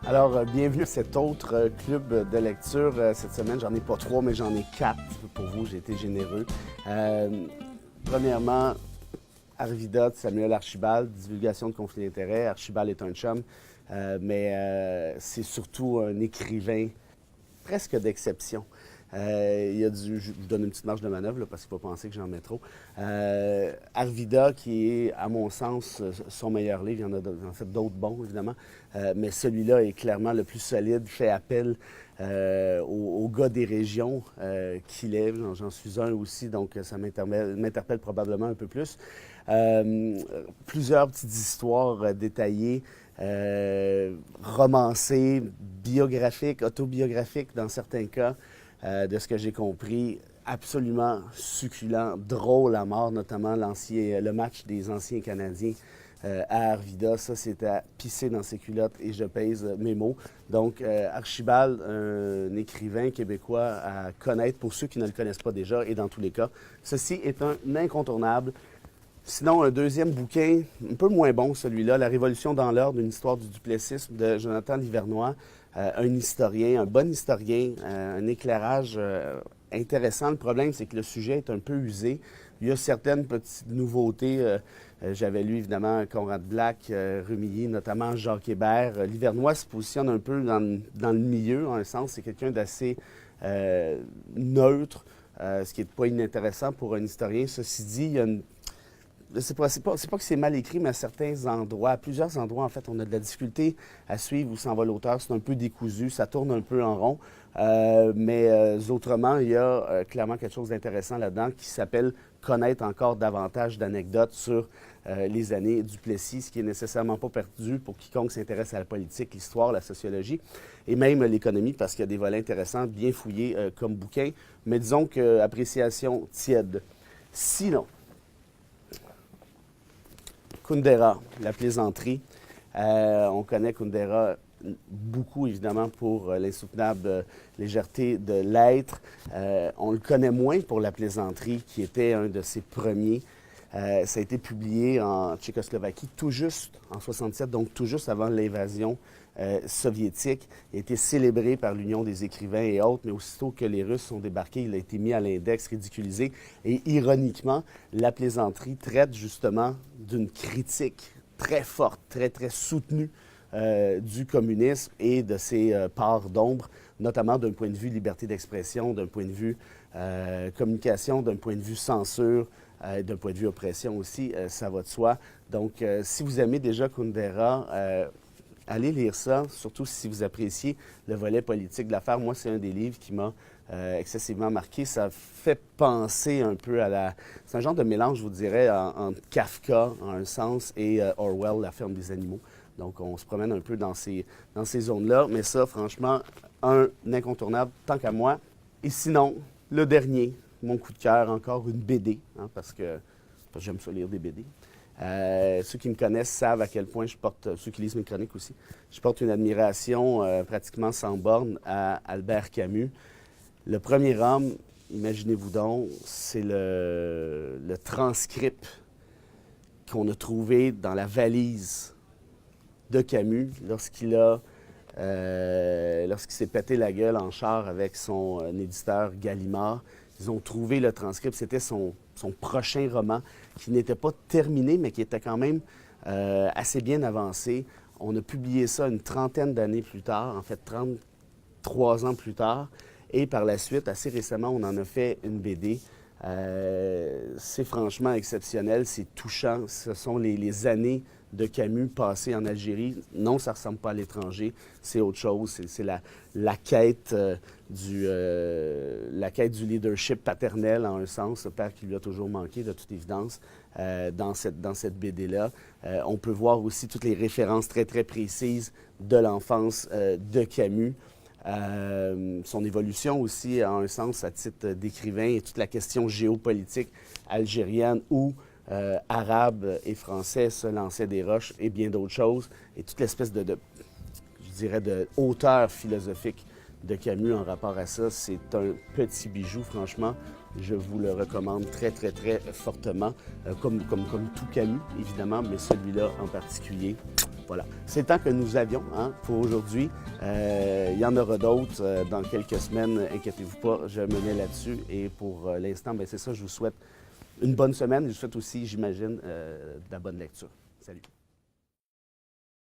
Alors, bienvenue à cet autre club de lecture. Cette semaine, j'en ai pas trois, mais j'en ai quatre. Pour vous, j'ai été généreux. Premièrement, Arvida de Samuel Archibald, divulgation de conflits d'intérêts. Archibald est un chum, mais c'est surtout un écrivain presque d'exception. Je vous donne une petite marge de manœuvre là, parce qu'il ne faut pas penser que j'en mets trop. Arvida, qui est, à mon sens, son meilleur livre. Il y en a en fait d'autres bons, évidemment. Mais celui-là est clairement le plus solide, fait appel aux gars des régions qu'il est. J'en suis un aussi, donc ça m'interpelle probablement un peu plus. Plusieurs petites histoires détaillées, romancées, biographiques, autobiographiques dans certains cas. De ce que j'ai compris, absolument succulent, drôle à mort, notamment le match des anciens Canadiens à Arvida. Ça, c'est à pisser dans ses culottes et je pèse mes mots. Donc, Archibald, un écrivain québécois à connaître pour ceux qui ne le connaissent pas déjà et dans tous les cas. Ceci est un incontournable. Sinon, un deuxième bouquin, un peu moins bon celui-là, La Révolution dans l'ordre, une histoire du duplessisme de Jonathan Livernois. Un historien, un bon historien, un éclairage intéressant. Le problème, c'est que le sujet est un peu usé. Il y a certaines petites nouveautés. J'avais lu évidemment Conrad Black, Rumilly, notamment Jacques Hébert. Livernois se positionne un peu dans le milieu, en un sens. C'est quelqu'un d'assez neutre, ce qui n'est pas inintéressant pour un historien. Ceci dit, il y a une c'est pas que c'est mal écrit, mais à certains endroits, à plusieurs endroits, en fait, on a de la difficulté à suivre où s'en va l'auteur. C'est un peu décousu, ça tourne un peu en rond. Mais autrement, il y a clairement quelque chose d'intéressant là-dedans qui s'appelle connaître encore davantage d'anecdotes sur les années Duplessis, ce qui est nécessairement pas perdu pour quiconque s'intéresse à la politique, l'histoire, la sociologie et même l'économie, parce qu'il y a des volets intéressants, bien fouillés comme bouquin. Mais disons que appréciation tiède. Sinon, Kundera, la plaisanterie. On connaît Kundera beaucoup, évidemment, pour l'insoutenable légèreté de l'être. On le connaît moins pour la plaisanterie, qui était un de ses premiers. Ça a été publié en Tchécoslovaquie tout juste en 1967, donc tout juste avant l'invasion soviétique. Il a été célébré par l'Union des écrivains et autres, mais aussitôt que les Russes sont débarqués, il a été mis à l'index, ridiculisé. Et ironiquement, la plaisanterie traite justement d'une critique très forte, très, très soutenue du communisme et de ses parts d'ombre, notamment d'un point de vue liberté d'expression, d'un point de vue communication, d'un point de vue censure, d'un point de vue oppression aussi, ça va de soi. Donc, si vous aimez déjà Kundera, allez lire ça, surtout si vous appréciez le volet politique de l'affaire. Moi, c'est un des livres qui m'a excessivement marqué. Ça fait penser un peu à la... C'est un genre de mélange, je vous dirais, entre Kafka, en un sens, et Orwell, La ferme des animaux. Donc, on se promène un peu dans ces zones-là. Mais ça, franchement, un incontournable, tant qu'à moi. Et sinon, le dernier, mon coup de cœur, encore une BD, hein, parce que j'aime ça lire des BD. Ceux qui me connaissent savent à quel point je porte, ceux qui lisent mes chroniques aussi, je porte une admiration pratiquement sans borne à Albert Camus. Le premier homme, imaginez-vous donc, c'est le transcript qu'on a trouvé dans la valise de Camus lorsqu'il s'est pété la gueule en char avec son éditeur Gallimard. Ils ont trouvé le transcript, c'était son prochain roman qui n'était pas terminé, mais qui était quand même assez bien avancé. On a publié ça une trentaine d'années plus tard, en fait 33 ans plus tard. Et par la suite, assez récemment, on en a fait une BD. C'est franchement exceptionnel, c'est touchant. Ce sont les années de Camus passées en Algérie. Non, ça ne ressemble pas à l'étranger, c'est autre chose. C'est la quête la quête du leadership paternel, en un sens, le père qui lui a toujours manqué, de toute évidence, dans cette BD-là. On peut voir aussi toutes les références très, très précises de l'enfance de Camus. Son évolution aussi, en un sens, à titre d'écrivain, et toute la question géopolitique algérienne où arabes et français se lançaient des roches et bien d'autres choses, et toute l'espèce je dirais, de hauteur philosophique de Camus en rapport à ça. C'est un petit bijou, franchement. Je vous le recommande très, très, très fortement, comme tout Camus, évidemment, mais celui-là en particulier, Voilà. C'est le temps que nous avions pour aujourd'hui. Il y en aura d'autres dans quelques semaines. Inquiétez-vous pas, je me mets là-dessus. Et pour l'instant, c'est ça. Je vous souhaite une bonne semaine. Je vous souhaite aussi, j'imagine, de la bonne lecture. Salut.